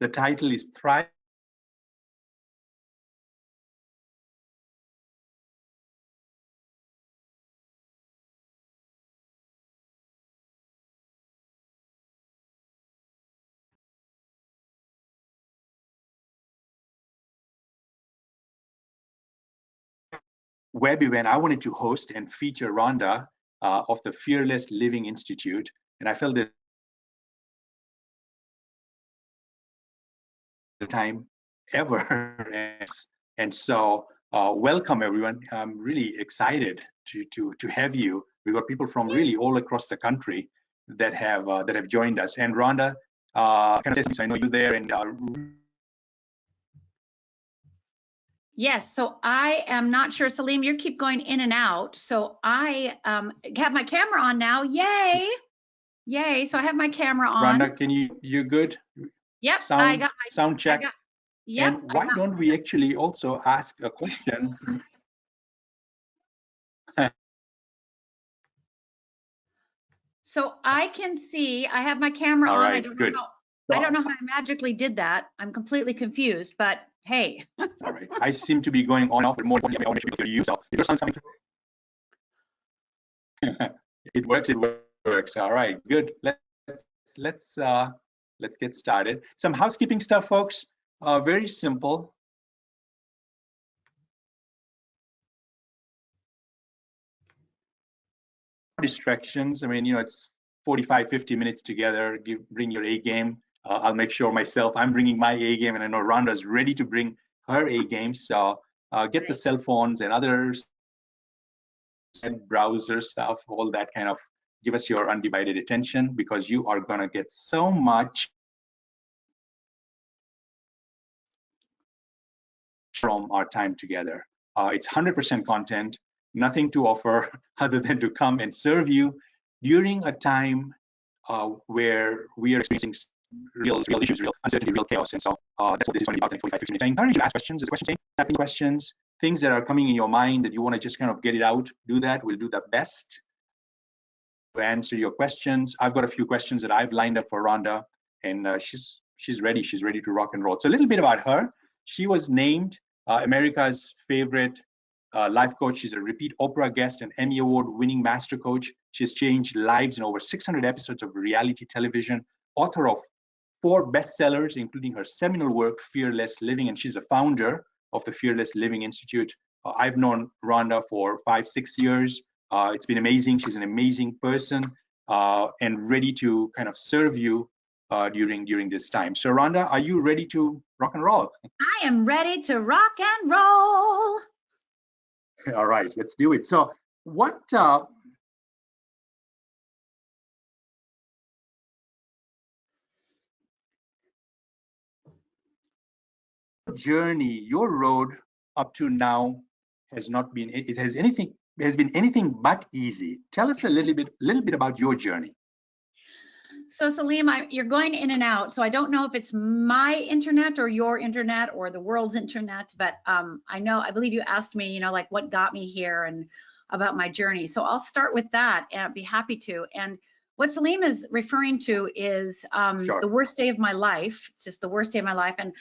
The title is Thrive. Web event I wanted to host and feature Rhonda of the Fearless Living Institute, and I felt that the time ever. And so welcome everyone. I'm really excited to have you. We've got people from really all across the country that have joined us. And Rhonda, I know you there, and yes, so I am not sure, Salim, you keep going in and out. So I have my camera on now. Yay! Yay! So I have my camera on. Rhonda, can you good? Yep, I got my sound check. Yep. And why don't we actually also ask a question? So I can see, I have my camera on. Right, I don't know how I magically did that. I'm completely confused, but hey. All right, I seem to be going on and off, but more importantly, I want to make sure you use something. It works. All right, good. Let's get started. Some housekeeping stuff, folks. Very simple. Distractions. I mean, it's 45, 50 minutes together. Bring your A game. I'll make sure myself I'm bringing my A game, and I know Rhonda's ready to bring her A game. So get the cell phones and others and browser stuff, all that kind of. Give us your undivided attention, because you are gonna get so much from our time together. It's 100% content, nothing to offer other than to come and serve you during a time where we are experiencing real issues, real uncertainty, real chaos. And so that's what this is going to be about in 45, 50 minutes. I encourage you to ask questions. There's questions, things that are coming in your mind that you want to just kind of get it out. Do that. We'll do the best to answer your questions. I've got a few questions that I've lined up for Rhonda, and she's ready. She's ready to rock and roll. So a little bit about her. She was named America's favorite life coach. She's a repeat Oprah guest and Emmy Award-winning master coach. She's changed lives in over 600 episodes of reality television, author of 4 bestsellers, including her seminal work, Fearless Living, and she's a founder of the Fearless Living Institute. I've known Rhonda for 5, 6 years. It's been amazing. She's an amazing person and ready to kind of serve you during this time. So Rhonda, are you ready to rock and roll? I am ready to rock and roll. All right, let's do it. So what journey, your road up to now has not been, it has been anything but easy. Tell us a little bit about your journey. So Salim, you're going in and out, so I don't know if it's my internet or your internet or the world's internet, but I believe you asked me, like what got me here and about my journey. So I'll start with that, and I'd be happy to. And what Salim is referring to is Sure. The worst day of my life. It's just the worst day of my life. And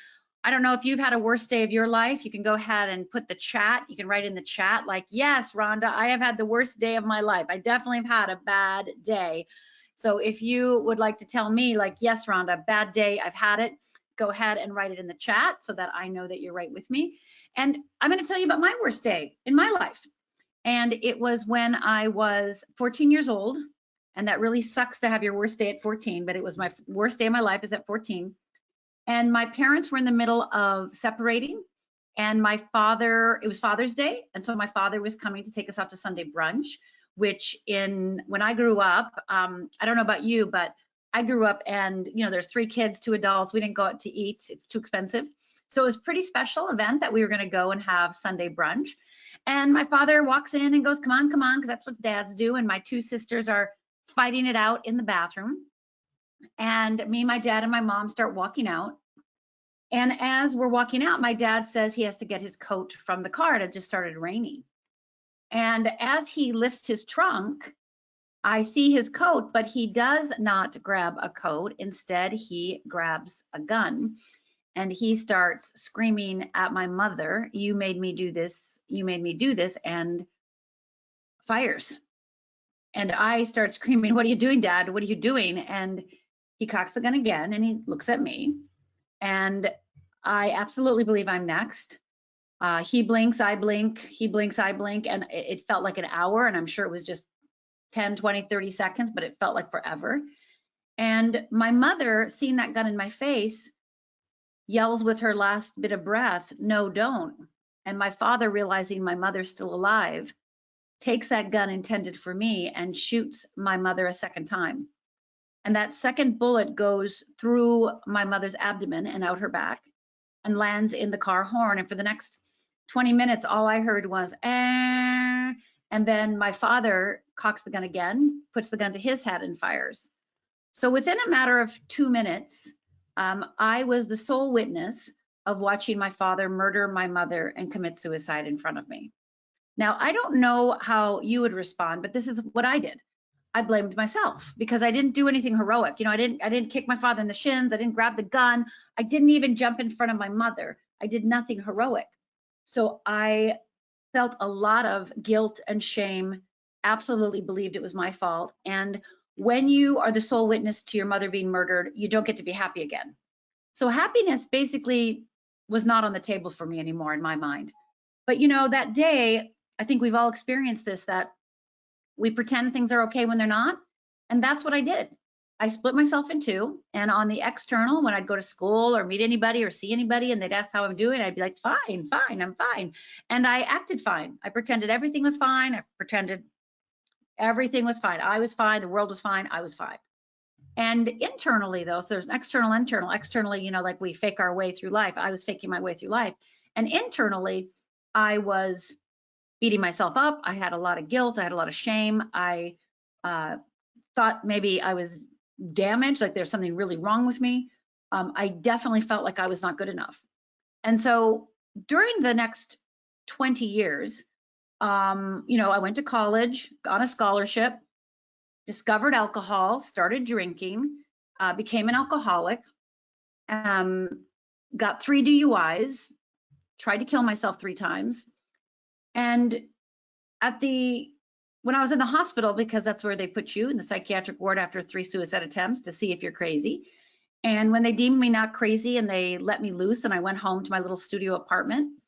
I don't know if you've had a worst day of your life. You can go ahead and put the chat. You can write in the chat like, yes, Rhonda, I have had the worst day of my life. I definitely have had a bad day. So if you would like to tell me like, yes, Rhonda, bad day, I've had it, go ahead and write it in the chat so that I know that you're right with me. And I'm going to tell you about my worst day in my life. And it was when I was 14 years old. And that really sucks to have your worst day at 14, but it was my worst day of my life is at 14. And my parents were in the middle of separating, and it was Father's Day, and so my father was coming to take us out to Sunday brunch, which when I grew up, I don't know about you, but I grew up and, there's 3 kids, 2 adults. We didn't go out to eat. It's too expensive. So it was a pretty special event that we were going to go and have Sunday brunch. And my father walks in and goes, come on, because that's what dads do. And my 2 sisters are fighting it out in the bathroom. And me, my dad, and my mom start walking out. And as we're walking out, my dad says he has to get his coat from the car. It had just started raining. And as he lifts his trunk, I see his coat, but he does not grab a coat. Instead, he grabs a gun and he starts screaming at my mother, "You made me do this, you made me do this," and fires. And I start screaming, "What are you doing, Dad? What are you doing?" And he cocks the gun again and he looks at me. And I absolutely believe I'm next. He blinks, I blink, he blinks, I blink, and it felt like an hour, and I'm sure it was just 10, 20, 30 seconds, but it felt like forever. And my mother, seeing that gun in my face, yells with her last bit of breath, "No, don't." And my father, realizing my mother's still alive, takes that gun intended for me and shoots my mother a second time. And that second bullet goes through my mother's abdomen and out her back and lands in the car horn. And for the next 20 minutes, all I heard was, "Eh." And then my father cocks the gun again, puts the gun to his head and fires. So within a matter of 2 minutes, I was the sole witness of watching my father murder my mother and commit suicide in front of me. Now, I don't know how you would respond, but this is what I did. I blamed myself because I didn't do anything heroic. You know, I didn't kick my father in the shins. I didn't grab the gun. I didn't even jump in front of my mother. I did nothing heroic. So I felt a lot of guilt and shame, absolutely believed it was my fault. And when you are the sole witness to your mother being murdered, you don't get to be happy again. So happiness basically was not on the table for me anymore in my mind. But you know, that day, I think we've all experienced this, that we pretend things are okay when they're not. And that's what I did. I split myself in two. And on the external, when I'd go to school or meet anybody or see anybody and they'd ask how I'm doing, I'd be like, "Fine, fine, I'm fine." And I acted fine. I pretended everything was fine. I pretended everything was fine. I was fine. The world was fine. I was fine. And internally, though, so there's external, internal. Externally, you know, like we fake our way through life. I was faking my way through life. And internally, I was beating myself up. I had a lot of guilt. I had a lot of shame. I thought maybe I was damaged, like there's something really wrong with me. I definitely felt like I was not good enough. And so during the next 20 years, you know, I went to college, got a scholarship, discovered alcohol, started drinking, became an alcoholic, got 3 DUIs, tried to kill myself 3 times. And when I was in the hospital, because that's where they put you in the psychiatric ward after 3 suicide attempts to see if you're crazy. And when they deemed me not crazy and they let me loose and I went home to my little studio apartment,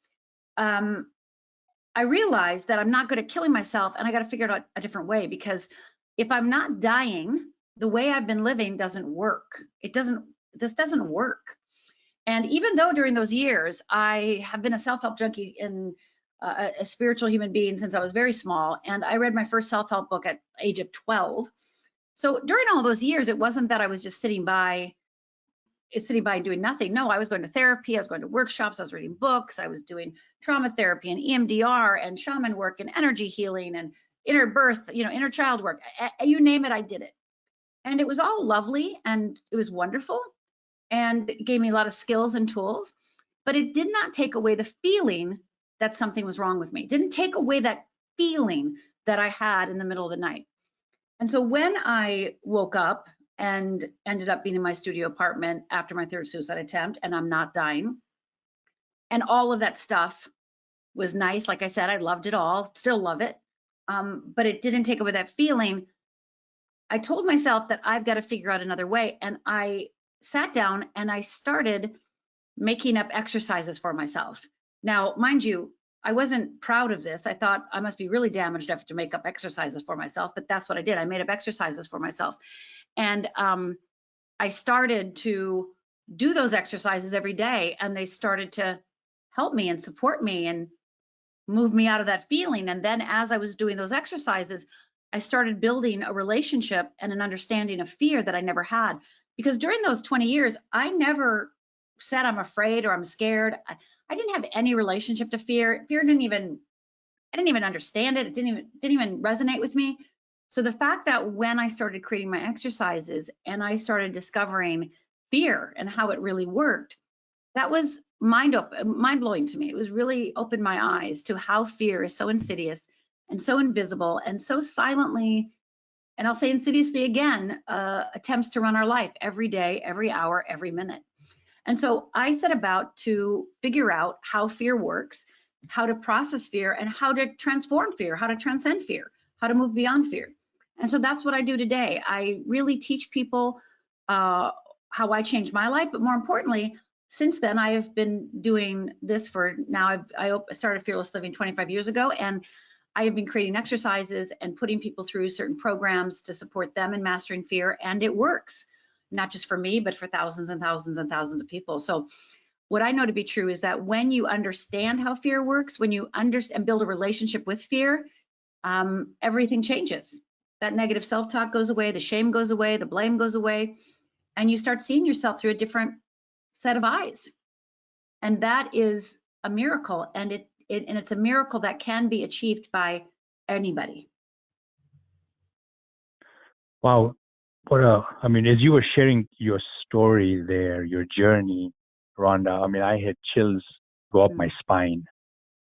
I realized that I'm not good at killing myself and I got to figure out a different way, because if I'm not dying, the way I've been living doesn't work. This doesn't work. And even though during those years, I have been a self-help junkie and a spiritual human being since I was very small, and I read my first self-help book at the age of 12. So during all those years, it wasn't that I was just sitting by and doing nothing. No, I was going to therapy, I was going to workshops, I was reading books, I was doing trauma therapy and EMDR and shaman work and energy healing and inner birth, you know, inner child work. You name it, I did it. And it was all lovely and it was wonderful and it gave me a lot of skills and tools, but it did not take away the feeling that something was wrong with me. It didn't take away that feeling that I had in the middle of the night. And so when I woke up and ended up being in my studio apartment after my 3rd suicide attempt, and I'm not dying, and all of that stuff was nice. Like I said, I loved it all, still love it. But it didn't take away that feeling. I told myself that I've got to figure out another way. And I sat down and I started making up exercises for myself. Now, mind you, I wasn't proud of this. I thought I must be really damaged enough to make up exercises for myself, but that's what I did. I made up exercises for myself. And I started to do those exercises every day, and they started to help me and support me and move me out of that feeling. And then as I was doing those exercises, I started building a relationship and an understanding of fear that I never had. Because during those 20 years, I never said I'm afraid or I'm scared. I didn't have any relationship to fear. Fear I didn't even understand it. It didn't even resonate with me. So the fact that when I started creating my exercises and I started discovering fear and how it really worked, that was mind-blowing to me. It was really opened my eyes to how fear is so insidious and so invisible and so silently and I'll say insidiously again, attempts to run our life every day, every hour, every minute. And so I set about to figure out how fear works, how to process fear, and how to transform fear, how to transcend fear, how to move beyond fear. And so that's what I do today. I really teach people how I changed my life, but more importantly, since then, I have been doing this for now. I started Fearless Living 25 years ago, and I have been creating exercises and putting people through certain programs to support them in mastering fear, and it works, not just for me, but for thousands and thousands and thousands of people. So what I know to be true is that when you understand how fear works, when you understand and build a relationship with fear, everything changes. That negative self-talk goes away, the shame goes away, the blame goes away, and you start seeing yourself through a different set of eyes. And that is a miracle, and it's a miracle that can be achieved by anybody. Wow. I mean, as you were sharing your story there, your journey, Rhonda, I mean, I had chills go up my spine,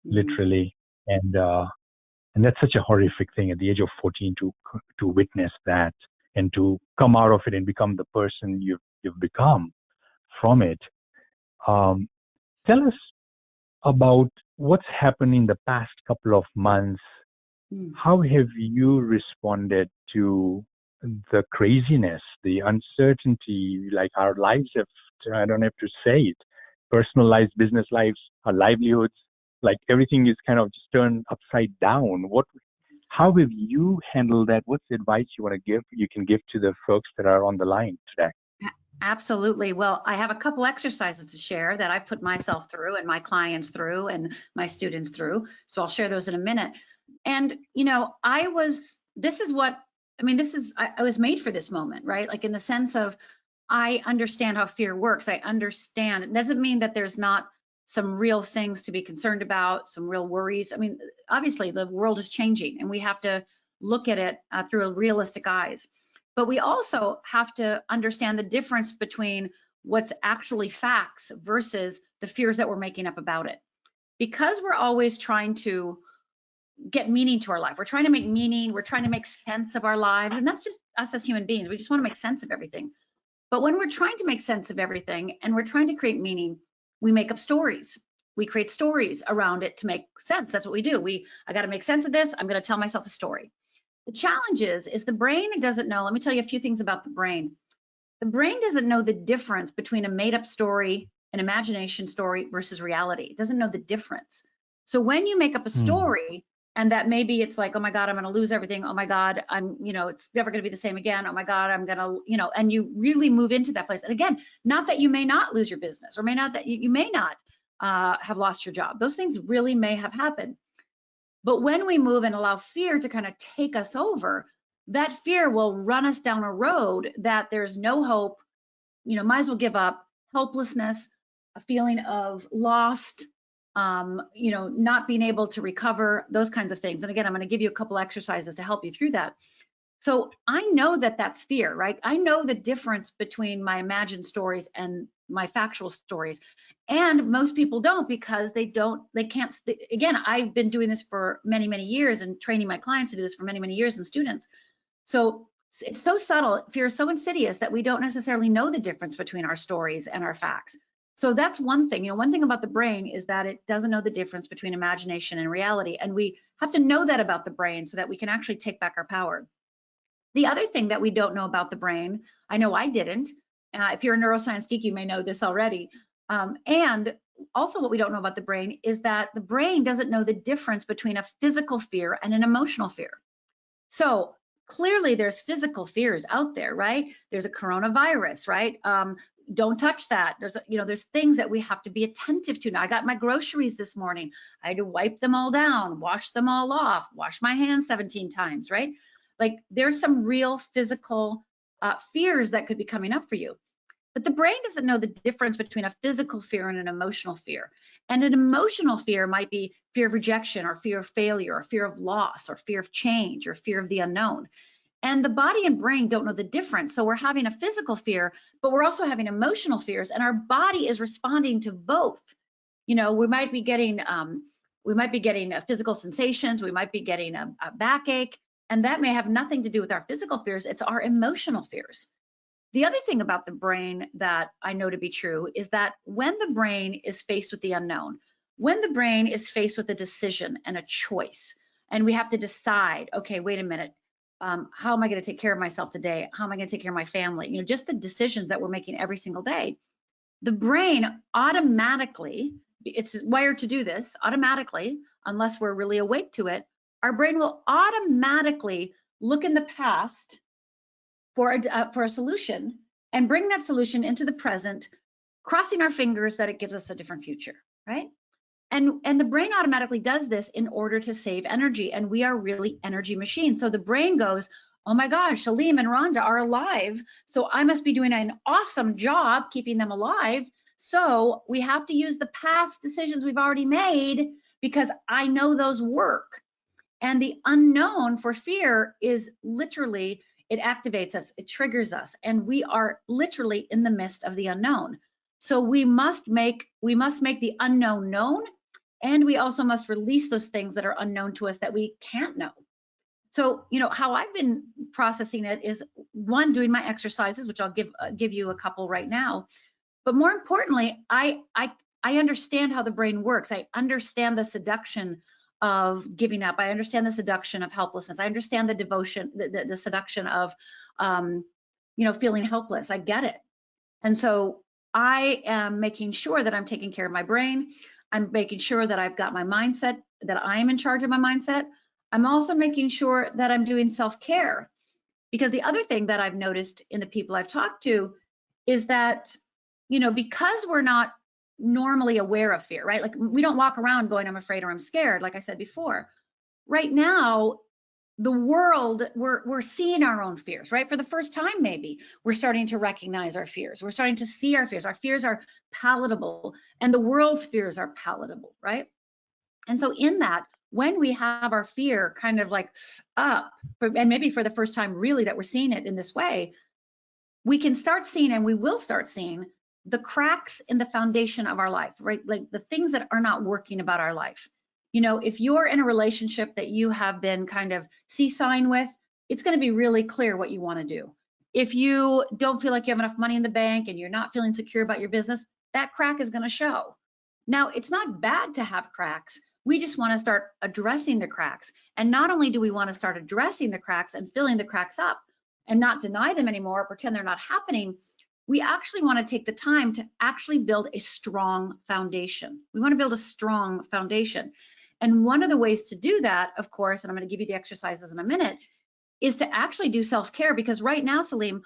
literally. And that's such a horrific thing at the age of 14 to witness that and to come out of it and become the person you've become from it. Tell us about what's happened in the past couple of months. How have you responded to the craziness, the uncertainty, like our lives have, I don't have to say it, personal lives, business lives, our livelihoods, like everything is kind of just turned upside down. How have you handled that? What's the advice you can give to the folks that are on the line today? Absolutely. Well, I have a couple exercises to share that I've put myself through and my clients through and my students through. So I'll share those in a minute. And, I was made for this moment, right? Like in the sense of, I understand how fear works. I understand. It doesn't mean that there's not some real things to be concerned about, some real worries. I mean, obviously the world is changing and we have to look at it through realistic eyes. But we also have to understand the difference between what's actually facts versus the fears that we're making up about it. Because we're always trying to get meaning to our life. We're trying to make meaning. We're trying to make sense of our lives. And that's just us as human beings. We just want to make sense of everything. But when we're trying to make sense of everything and we're trying to create meaning, we make up stories. We create stories around it to make sense. That's what we do. I got to make sense of this. I'm going to tell myself a story. The challenge is the brain doesn't know. Let me tell you a few things about the brain. The brain doesn't know the difference between a made-up story, an imagination story versus reality. It doesn't know the difference. So when you make up a story, and that maybe it's like, oh my God, I'm going to lose everything. Oh my God, it's never going to be the same again. Oh my God, I'm going to, and you really move into that place. And again, not that you may not lose your business or you may not have lost your job. Those things really may have happened. But when we move and allow fear to kind of take us over, that fear will run us down a road that there's no hope, might as well give up, helplessness, a feeling of lost, not being able to recover, those kinds of things. And again, I'm going to give you a couple exercises to help you through that. So I know that that's fear, right? I know the difference between my imagined stories and my factual stories. And most people don't because they can't, again, I've been doing this for many, many years and training my clients to do this for many, many years and students. So it's so subtle, fear is so insidious that we don't necessarily know the difference between our stories and our facts. So that's one thing. One thing about the brain is that it doesn't know the difference between imagination and reality. And we have to know that about the brain so that we can actually take back our power. The other thing that we don't know about the brain, I know I didn't. If you're a neuroscience geek, you may know this already. And also what we don't know about the brain is that the brain doesn't know the difference between a physical fear and an emotional fear. So clearly there's physical fears out there, right? There's a coronavirus, right? Don't touch that. There's things that we have to be attentive to. Now I got my groceries this morning. I had to wipe them all down, wash them all off, wash my hands 17 times, right? Like there's some real physical fears that could be coming up for you. But the brain doesn't know the difference between a physical fear and an emotional fear. And an emotional fear might be fear of rejection or fear of failure or fear of loss or fear of change or fear of the unknown. And the body and brain don't know the difference. So we're having a physical fear, but we're also having emotional fears, and our body is responding to both. We might be getting physical sensations, we might be getting a backache, And that may have nothing to do with our physical fears, it's our emotional fears. The other thing about the brain that I know to be true is that when the brain is faced with the unknown, when the brain is faced with a decision and a choice, and we have to decide, okay, wait a minute, how am I going to take care of myself today? How am I going to take care of my family? You know, just the decisions that we're making every single day. The brain automatically, it's wired to do this automatically, unless we're really awake to it, our brain will automatically look in the past for a solution and bring that solution into the present, crossing our fingers that it gives us a different future, right? And the brain automatically does this in order to save energy, and we are really energy machines. So the brain goes, oh my gosh, Salim and Rhonda are alive, so I must be doing an awesome job keeping them alive. So we have to use the past decisions we've already made because I know those work. And the unknown for fear is literally, it activates us, it triggers us, and we are literally in the midst of the unknown. So we must make the unknown known, and we also must release those things that are unknown to us that we can't know. So, you know, how I've been processing it is, one, doing my exercises, which I'll give you a couple right now. But more importantly, I understand how the brain works. I understand the seduction of giving up. I understand the seduction of helplessness. I understand the devotion, the seduction of, you know, feeling helpless. I get it. And so I am making sure that I'm taking care of my brain. I'm making sure that I've got my mindset, that I am in charge of my mindset. I'm also making sure that I'm doing self-care, because the other thing that I've noticed in the people I've talked to is that, you know, because we're not normally aware of fear, right? Like we don't walk around going, I'm afraid or I'm scared, like I said before. Right now, the world, we're seeing our own fears, right? For the first time, maybe we're starting to recognize our fears. We're starting to see our fears. Our fears are palatable, and the world's fears are palatable, right? And so in that, when we have our fear kind of like up, and maybe for the first time really that we're seeing it in this way, we can start seeing, and we will start seeing, the cracks in the foundation of our life, right? Like the things that are not working about our life. You know, if you're in a relationship that you have been kind of seesawing with, it's going to be really clear what you want to do. If you don't feel like you have enough money in the bank and you're not feeling secure about your business, that crack is going to show. Now, it's not bad to have cracks. We just want to start addressing the cracks. And not only do we want to start addressing the cracks and filling the cracks up and not deny them anymore or pretend they're not happening, we actually want to take the time to actually build a strong foundation. We want to build a strong foundation. And one of the ways to do that, of course, and I'm going to give you the exercises in a minute, is to actually do self-care, because right now, Salim,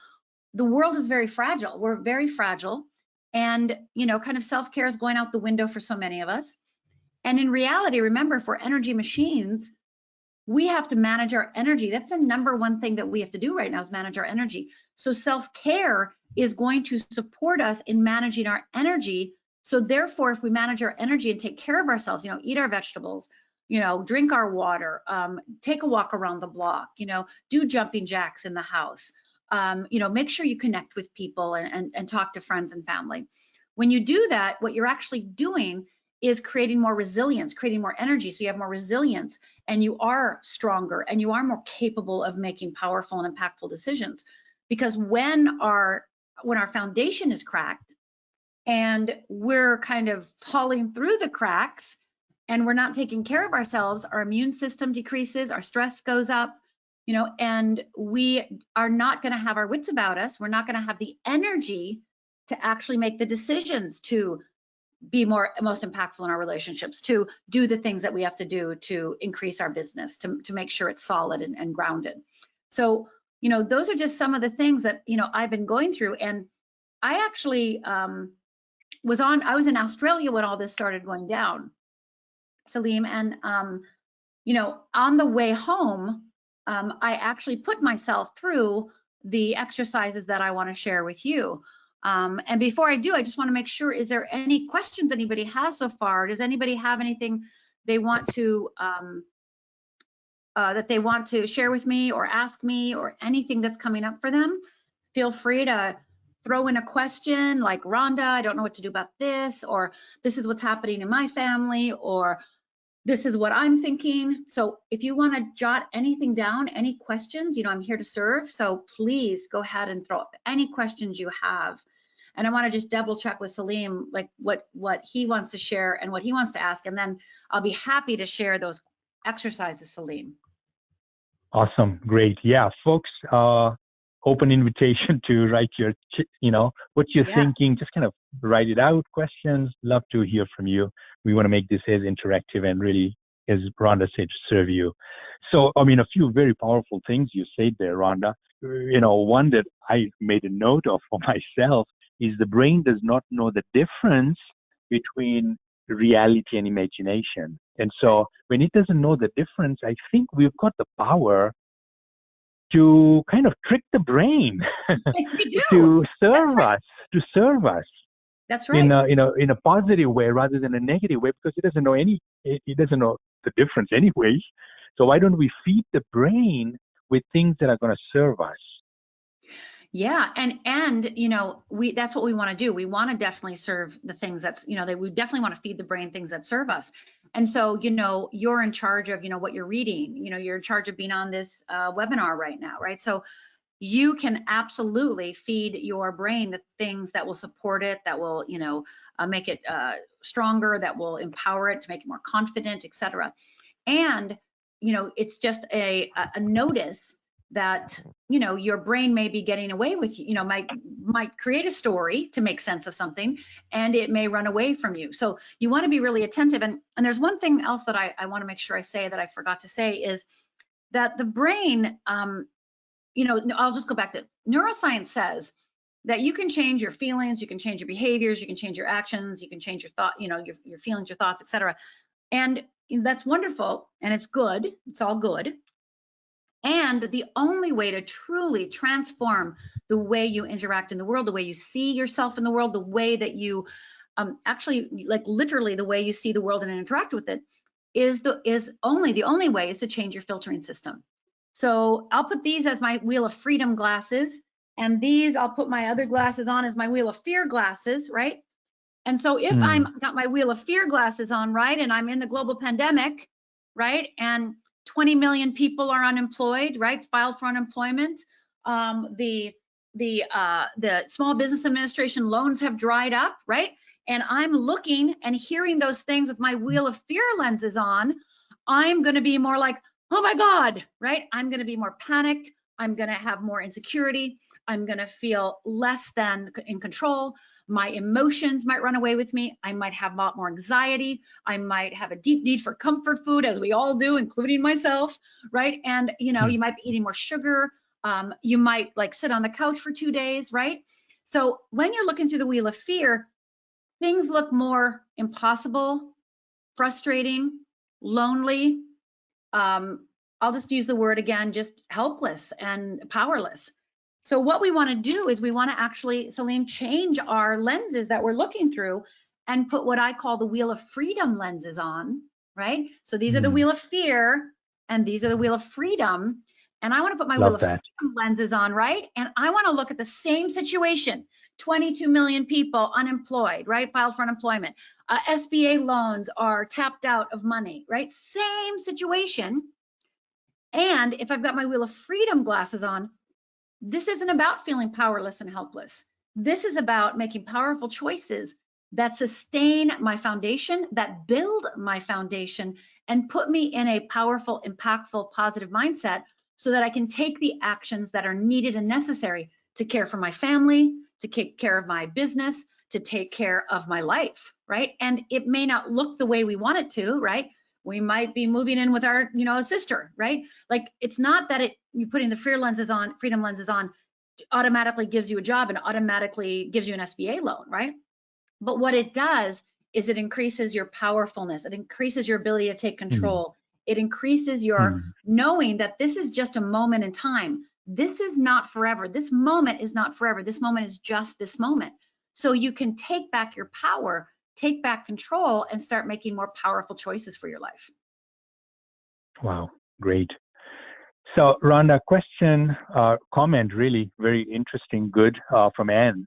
the world is very fragile. We're very fragile. And, you know, kind of self-care is going out the window for so many of us. And in reality, remember, for energy machines, we have to manage our energy. That's the number one thing that we have to do right now, is manage our energy. So self-care is going to support us in managing our energy. So therefore, if we manage our energy and take care of ourselves, you know, eat our vegetables, you know, drink our water, take a walk around the block, you know, do jumping jacks in the house, you know, make sure you connect with people and talk to friends and family. When you do that, what you're actually doing is creating more resilience, creating more energy. So you have more resilience, and you are stronger, and you are more capable of making powerful and impactful decisions. Because when our foundation is cracked and we're kind of falling through the cracks and we're not taking care of ourselves, our immune system decreases, our stress goes up, you know, and we are not going to have our wits about us. We're not going to have the energy to actually make the decisions to be most impactful in our relationships, to do the things that we have to do to increase our business, to make sure it's solid and grounded. So, you know, those are just some of the things that, you know, I've been going through. And I actually I was in Australia when all this started going down, Salim, and you know, on the way home, I actually put myself through the exercises that I want to share with you. And before I do, I just want to make sure, is there any questions anybody has so far? Does anybody have anything they want to that they want to share with me or ask me, or anything that's coming up for them? Feel free to throw in a question like, Rhonda, I don't know what to do about this, or this is what's happening in my family, or this is what I'm thinking. So if you want to jot anything down, any questions, I'm here to serve. So please go ahead and throw any questions you have. And I want to just double check with Salim, like what he wants to share and what he wants to ask. And then I'll be happy to share those exercises, Salim. Awesome. Great. Yeah, folks, open invitation to write your, what you're thinking. Just kind of write it out. Questions. Love to hear from you. We want to make this as interactive and really, as Rhonda said, to serve you. So, a few very powerful things you said there, Rhonda. One that I made a note of for myself is the brain does not know the difference between reality and imagination. And so when it doesn't know the difference, I think we've got the power to kind of trick the brain to serve us. That's right. In a positive way rather than a negative way, because it doesn't know the difference anyways. So why don't we feed the brain with things that are going to serve us? Yeah, and that's what we want to do. We want to definitely serve the things that's, we definitely want to feed the brain things that serve us. And so, you're in charge of, what you're reading, you're in charge of being on this webinar right now, right? So you can absolutely feed your brain the things that will support it, that will, make it stronger, that will empower it to make it more confident, etc. And, it's just a notice that your brain may be getting away with you, might create a story to make sense of something, and it may run away from you. So you want to be really attentive. And there's one thing else that I want to make sure I say that I forgot to say is that the brain, I'll just go back to neuroscience says that you can change your feelings, you can change your behaviors, you can change your actions, you can change your thought, your feelings, your thoughts, etc. And that's wonderful, and it's good. It's all good. And the only way to truly transform the way you interact in the world, the way you see yourself in the world, the way that you actually, like literally the way you see the world and interact with it, the only way is to change your filtering system. So I'll put these as my Wheel of Freedom glasses, and these I'll put my other glasses on as my Wheel of Fear glasses, right? And so if I'm got my Wheel of Fear glasses on, right, and I'm in the global pandemic, right, and 20 million people are unemployed, right? Filed for unemployment. The Small Business Administration loans have dried up, right? And I'm looking and hearing those things with my Wheel of Fear lenses on. I'm going to be more like, oh my God, right? I'm going to be more panicked. I'm going to have more insecurity. I'm going to feel less than in control. My emotions might run away with me. I might have a lot more anxiety. I might have a deep need for comfort food, as we all do, including myself, right? And, you might be eating more sugar. You might sit on the couch for 2 days, right? So when you're looking through the Wheel of Fear, things look more impossible, frustrating, lonely. I'll just use the word again, just helpless and powerless. So what we want to do is we want to actually, Salim, change our lenses that we're looking through and put what I call the Wheel of Freedom lenses on, right? So these are the Wheel of Fear and these are the Wheel of Freedom. And I want to put my Wheel of Freedom lenses on, right? And I want to look at the same situation. 22 million people unemployed, right? Filed for unemployment. SBA loans are tapped out of money, right? Same situation. And if I've got my Wheel of Freedom glasses on, this isn't about feeling powerless and helpless. This is about making powerful choices that sustain my foundation, that build my foundation, and put me in a powerful, impactful, positive mindset so that I can take the actions that are needed and necessary to care for my family, to take care of my business, to take care of my life, right? And it may not look the way we want it to, right? We might be moving in with our, sister, right? Like, it's not that you putting the freedom lenses on automatically gives you a job and automatically gives you an SBA loan, right? But what it does is it increases your powerfulness. It increases your ability to take control. It increases your knowing that this is just a moment in time. This is not forever. This moment is not forever. This moment is just this moment. So you can take back your power, take back control, and start making more powerful choices for your life. Wow, great. So Rhonda, question, comment, really very interesting, good, from Anne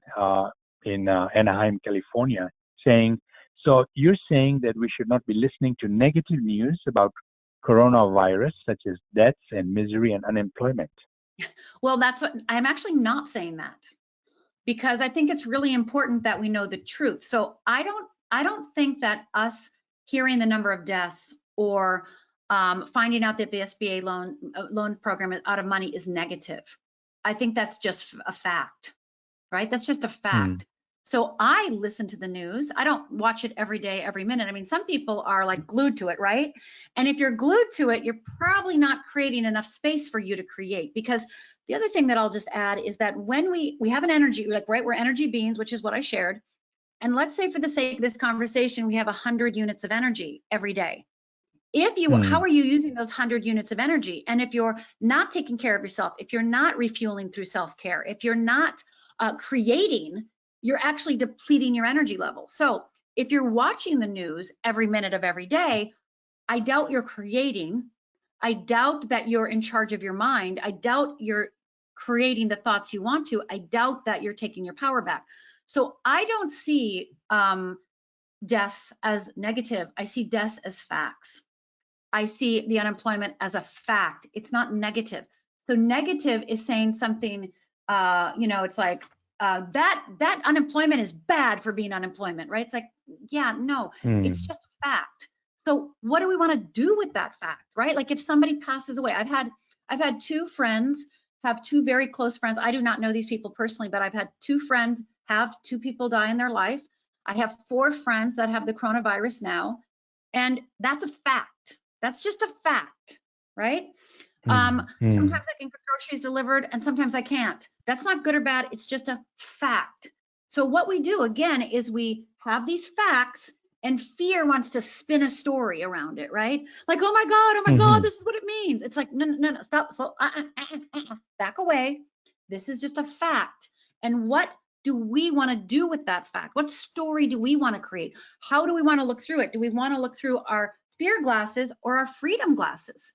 in Anaheim, California, saying, So you're saying that we should not be listening to negative news about coronavirus, such as deaths and misery and unemployment. Well, that's what I'm actually not saying that, because I think it's really important that we know the truth. So I don't think that us hearing the number of deaths or finding out that the SBA loan program is out of money is negative. I think that's just a fact, right? That's just a fact. So I listen to the news. I don't watch it every day, every minute. I mean, some people are like glued to it, right? And if you're glued to it, you're probably not creating enough space for you to create. Because the other thing that I'll just add is that when we have an energy, like, right, we're energy beings, which is what I shared. And let's say for the sake of this conversation, we have 100 units of energy every day. If you, how are you using those 100 units of energy? And if you're not taking care of yourself, if you're not refueling through self-care, if you're not creating, you're actually depleting your energy level. So if you're watching the news every minute of every day, I doubt you're creating. I doubt that you're in charge of your mind. I doubt you're creating the thoughts you want to. I doubt that you're taking your power back. So I don't see deaths as negative. I see deaths as facts. I see the unemployment as a fact. It's not negative. So negative is saying something, it's like, that unemployment is bad for being unemployment, right? It's like, yeah, no, it's just a fact. So what do we want to do with that fact, right? Like if somebody passes away, I've had two friends, have two very close friends. I do not know these people personally, but I've had two friends have two people die in their life. I have 4 friends that have the coronavirus now, and that's a fact. That's just a fact, right? Sometimes I can get groceries delivered and sometimes I can't. That's not good or bad. It's just a fact. So what we do again is we have these facts, and fear wants to spin a story around it, right? Like, oh my God, this is what it means. It's like, no, stop. So back away. This is just a fact. And what do we want to do with that fact? What story do we want to create? How do we want to look through it? Do we want to look through our fear glasses or our freedom glasses?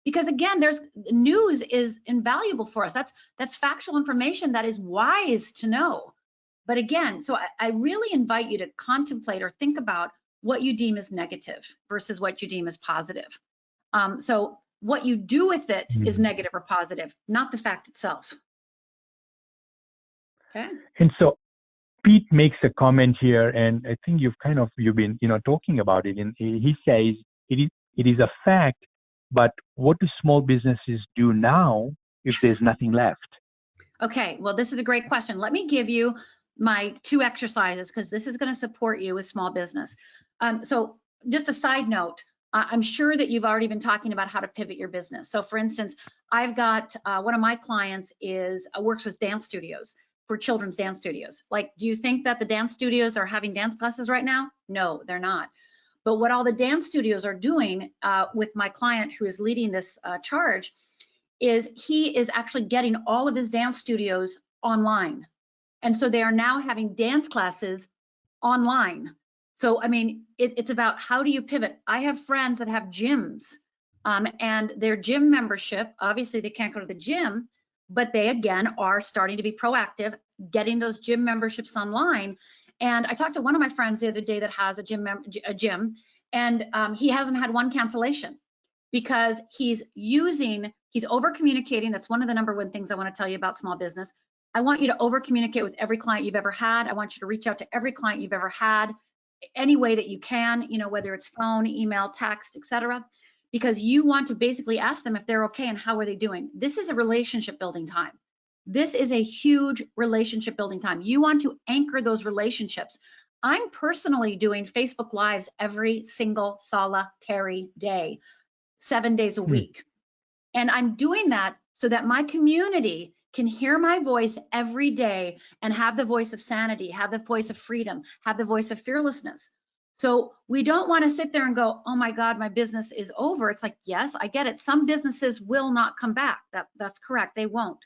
Because again, news is invaluable for us. That's factual information that is wise to know. But again, so I really invite you to contemplate or think about what you deem as negative versus what you deem as positive. So what you do with it is negative or positive, not the fact itself. Okay. And so Pete makes a comment here, and I think you've been talking about it. And he says it is a fact, but what do small businesses do now if there's nothing left? Okay, well, this is a great question. Let me give you my 2 exercises because this is going to support you with small business. So just a side note, I'm sure that you've already been talking about how to pivot your business. So for instance, I've got one of my clients works with dance studios, for children's dance studios. Like, do you think that the dance studios are having dance classes right now? No, they're not. But what all the dance studios are doing with my client who is leading this charge is he is actually getting all of his dance studios online. And so they are now having dance classes online. So, I mean, it's about how do you pivot? I have friends that have gyms and their gym membership, obviously they can't go to the gym, but they again are starting to be proactive, getting those gym memberships online. And I talked to one of my friends the other day that has a gym, and he hasn't had one cancellation because he's over communicating. That's one of the number 1 things I want to tell you about small business. I want you to over communicate with every client you've ever had. I want you to reach out to every client you've ever had any way that you can, whether it's phone, email, text, etc. Because you want to basically ask them if they're okay and how are they doing. This is a relationship building time. This is a huge relationship building time. You want to anchor those relationships. I'm personally doing Facebook Lives every single solitary day, 7 days a week. And I'm doing that so that my community can hear my voice every day and have the voice of sanity, have the voice of freedom, have the voice of fearlessness. So we don't want to sit there and go, oh my God, my business is over. It's like, yes, I get it. Some businesses will not come back. That's correct. They won't.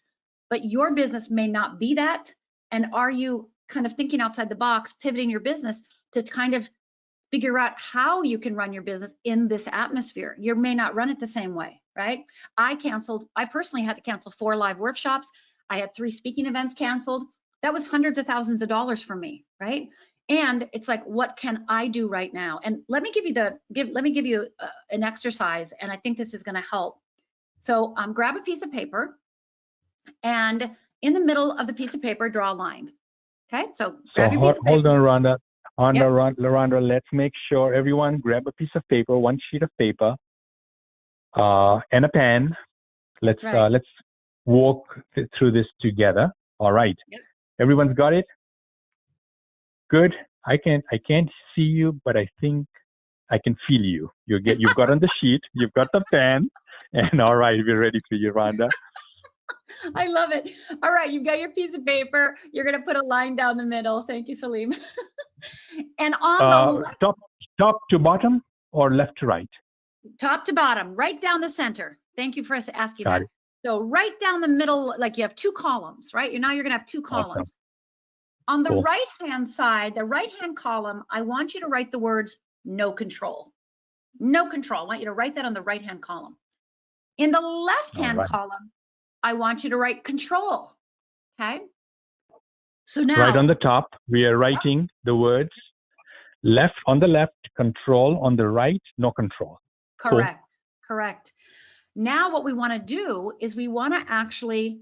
But your business may not be that. And are you kind of thinking outside the box, pivoting your business to kind of figure out how you can run your business in this atmosphere? You may not run it the same way, right? I personally had to cancel 4 live workshops. I had 3 speaking events canceled. That was hundreds of thousands of dollars for me, right? And it's like, what can I do right now? And let me give you an exercise, and I think this is going to help. So grab a piece of paper, and in the middle of the piece of paper, draw a line. Okay, so grab your piece of paper. Hold on, Rhonda. Yep. Rhonda, let's make sure everyone grab a piece of paper, one sheet of paper, and a pen. Let's walk through this together. All right. Yep. Everyone's got it? Good. I can't see you, but I think I can feel you. You've got on the sheet, you've got the pen, and all right, we're ready for you, Rhonda. I love it. All right, you've got your piece of paper. You're going to put a line down the middle. Thank you, Salim. And on the top to bottom or left to right? Top to bottom, right down the center. Thank you for asking Got that. it. So right down the middle, like you have two columns, right? Now you're going to have two columns. Awesome. On the Cool. right-hand side, the right-hand column, I want you to write the words no control. No control. I want you to write that on the right-hand column. In the left-hand column, I want you to write control. Okay. So now. Right on the top, we are writing the words left on the left, control on the right, no control. Correct. Cool. Correct. Now what we want to do is we want to actually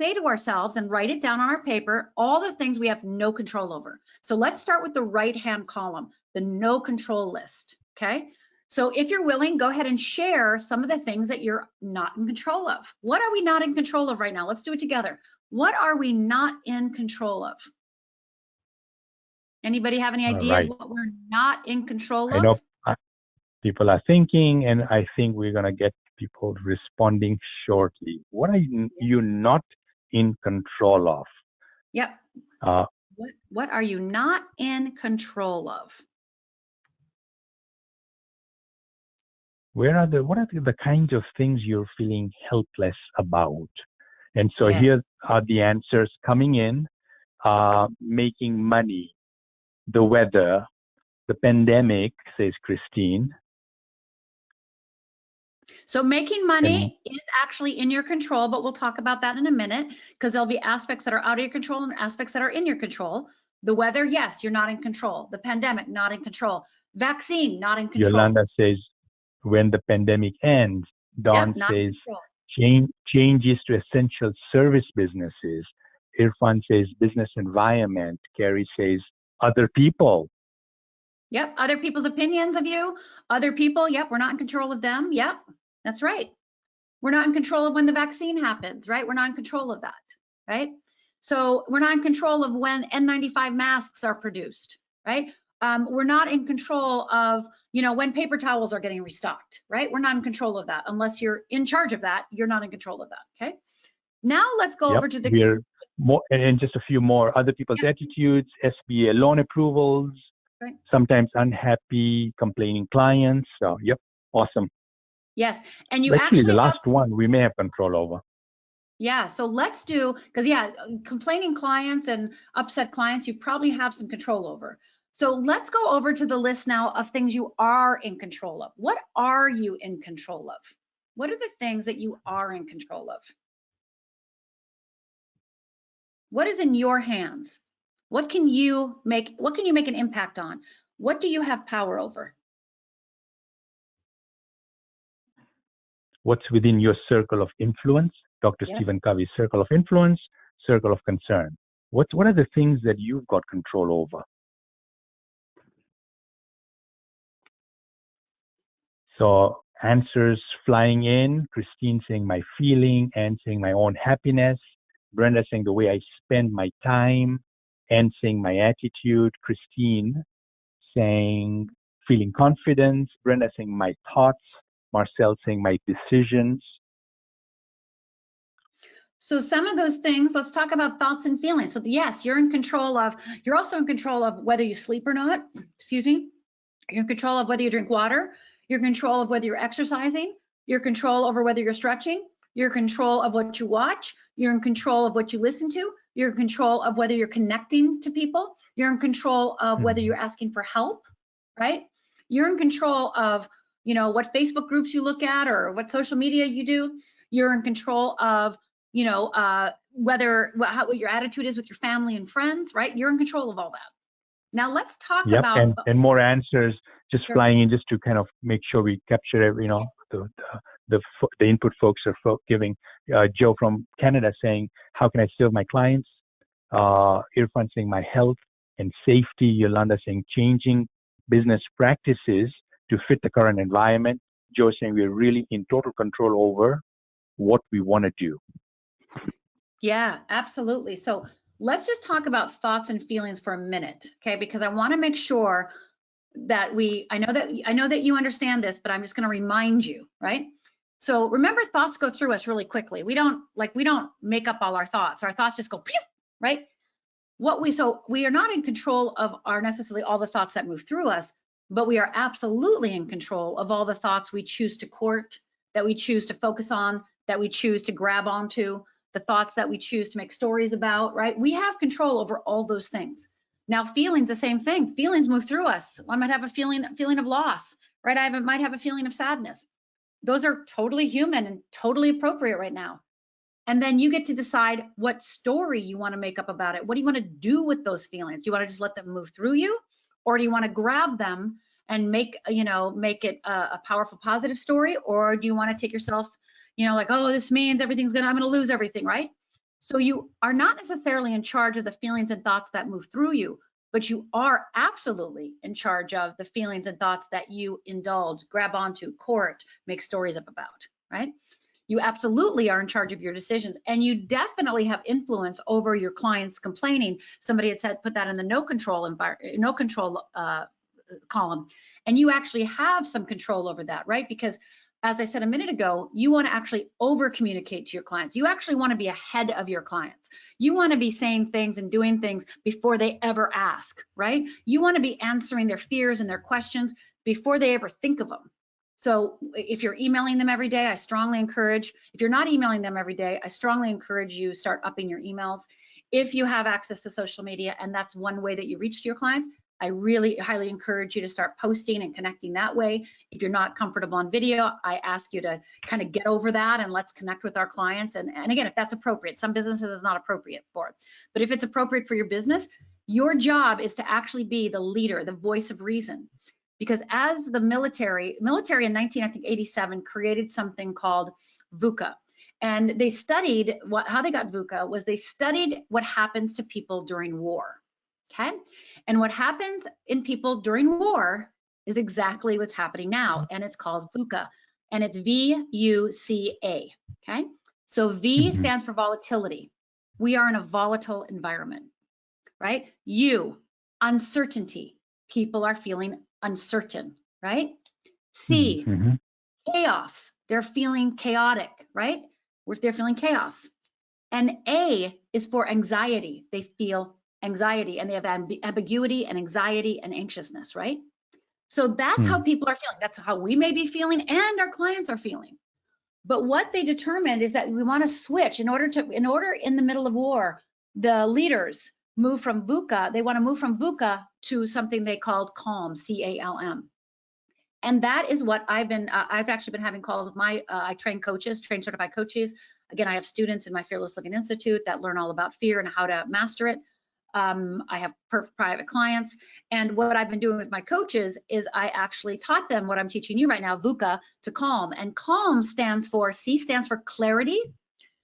say to ourselves and write it down on our paper, all the things we have no control over. So let's start with the right-hand column, the no control list, okay? So if you're willing, go ahead and share some of the things that you're not in control of. What are we not in control of right now? Let's do it together. What are we not in control of? Anybody have any ideas what we're not in control of? I know people are thinking, and I think we're gonna get people responding shortly. What are you not in control of? Yep. What are you not in control of? What are the kinds of things you're feeling helpless about? And so here are the answers coming in. Making money, the weather, the pandemic, says Christine. So making money is actually in your control, but we'll talk about that in a minute, because there'll be aspects that are out of your control and aspects that are in your control. The weather, yes, you're not in control. The pandemic, not in control. Vaccine, not in control. Yolanda says, when the pandemic ends. Dawn says, changes to essential service businesses. Irfan says, business environment. Carrie says, other people. Yep, other people's opinions of you. Other people, yep, we're not in control of them. Yep, that's right. We're not in control of when the vaccine happens, right? We're not in control of that, right? So we're not in control of when N95 masks are produced, right? We're not in control of, when paper towels are getting restocked, right? We're not in control of that. Unless you're in charge of that, you're not in control of that, okay? Now let's go over to the... We're more, and just a few more, other people's attitudes, SBA loan approvals, sometimes unhappy, complaining clients. So, awesome. Yes, and you actually the last one we may have control over. Yeah, so let's do, because complaining clients and upset clients, you probably have some control over. So let's go over to the list now of things you are in control of. What are you in control of? What are the things that you are in control of? What is in your hands? What can you make an impact on? What do you have power over? What's within your circle of influence? Dr. Stephen Covey's circle of influence, circle of concern. What are the things that you've got control over? So answers flying in. Christine saying my feeling, Anne saying my own happiness, Brenda saying the way I spend my time, Anne saying my attitude, Christine saying feeling confidence, Brenda saying my thoughts, Marcel saying my decisions. So some of those things, let's talk about thoughts and feelings. So yes, you're also in control of whether you sleep or not, excuse me. You're in control of whether you drink water. You're in control of whether you're exercising. You're in control over whether you're stretching. You're in control of what you watch. You're in control of what you listen to. You're in control of whether you're connecting to people. You're in control of whether you're asking for help, right? You're in control of, what Facebook groups you look at or what social media you do. You're in control of, what your attitude is with your family and friends, right? You're in control of all that. Now let's talk Yep, about and more answers just Sure. flying in just to kind of make sure we capture every, the input folks are giving. Joe from Canada saying, how can I serve my clients? Irfan saying my health and safety. Yolanda saying changing business practices to fit the current environment. Joe saying we're really in total control over what we want to do. Yeah, absolutely. So let's just talk about thoughts and feelings for a minute, okay? Because I want to make sure that I know that you understand this, but I'm just going to remind you, right? So remember, thoughts go through us really quickly. We don't make up all our thoughts. Our thoughts just go, pew, right? So we are not in control of necessarily all the thoughts that move through us, but we are absolutely in control of all the thoughts we choose to court, that we choose to focus on, that we choose to grab onto, the thoughts that we choose to make stories about, right? We have control over all those things. Now, feelings, the same thing. Feelings move through us. I might have a feeling of loss, right? I might have a feeling of sadness. Those are totally human and totally appropriate right now. And then you get to decide what story you want to make up about it. What do you want to do with those feelings? Do you want to just let them move through you? Or do you want to grab them and make it a powerful, positive story? Or do you want to take yourself, like, oh, this means I'm going to lose everything, right? So you are not necessarily in charge of the feelings and thoughts that move through you, but you are absolutely in charge of the feelings and thoughts that you indulge, grab onto, court, make stories up about, right? You absolutely are in charge of your decisions, and you definitely have influence over your clients complaining. Somebody had said, put that in the no control column, and you actually have some control over that, right? Because as I said a minute ago, you want to actually over communicate to your clients. You actually want to be ahead of your clients. You want to be saying things and doing things before they ever ask, right? You want to be answering their fears and their questions before they ever think of them. So if you're emailing them every day, I strongly encourage, if you're not emailing them every day, I strongly encourage you start upping your emails. If you have access to social media and that's one way that you reach to your clients, I really highly encourage you to start posting and connecting that way. If you're not comfortable on video, I ask you to kind of get over that and let's connect with our clients. And again, if that's appropriate, some businesses is not appropriate for it. But if it's appropriate for your business, your job is to actually be the leader, the voice of reason. Because as the military in 1987 created something called VUCA. And they studied how they got VUCA was they studied what happens to people during war. Okay. And what happens in people during war is exactly what's happening now. And it's called VUCA. And it's VUCA. Okay. So V stands for volatility. We are in a volatile environment, right? U, uncertainty. People are feeling uncertain, right? C, chaos. They're feeling chaotic, right? They're feeling chaos. And A is for anxiety. They feel anxiety and they have ambiguity and anxiety and anxiousness, right? So that's how people are feeling. That's how we may be feeling and our clients are feeling. But what they determined is that we want to switch in order in the middle of war, the leaders move from VUCA, they want to move from VUCA to something they called CALM, C-A-L-M. And that is what I've actually been having calls with I train certified coaches. Again, I have students in my Fearless Living Institute that learn all about fear and how to master it. I have private clients. And what I've been doing with my coaches is I actually taught them what I'm teaching you right now, VUCA, to CALM. And CALM C stands for clarity.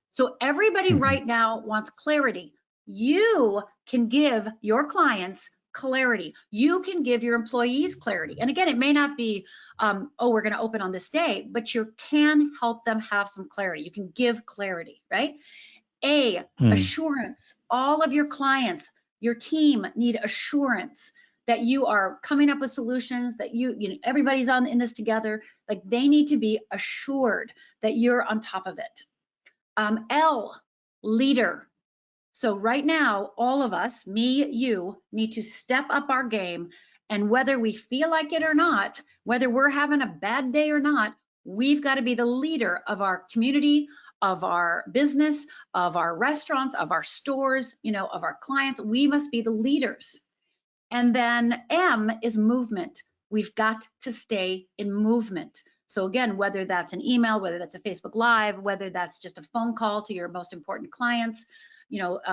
So everybody right now wants clarity. You can give your clients clarity. You can give your employees clarity. And again, it may not be, we're going to open on this day, but you can help them have some clarity. You can give clarity, right? Assurance. All of your clients, your team need assurance that you are coming up with solutions, that everybody's in this together. Like they need to be assured that you're on top of it. L, leader. So right now, all of us, me, you, need to step up our game. And whether we feel like it or not, whether we're having a bad day or not, we've got to be the leader of our community, of our business, of our restaurants, of our stores, of our clients. We must be the leaders. And then M is movement. We've got to stay in movement. So again, whether that's an email, whether that's a Facebook Live, whether that's just a phone call to your most important clients,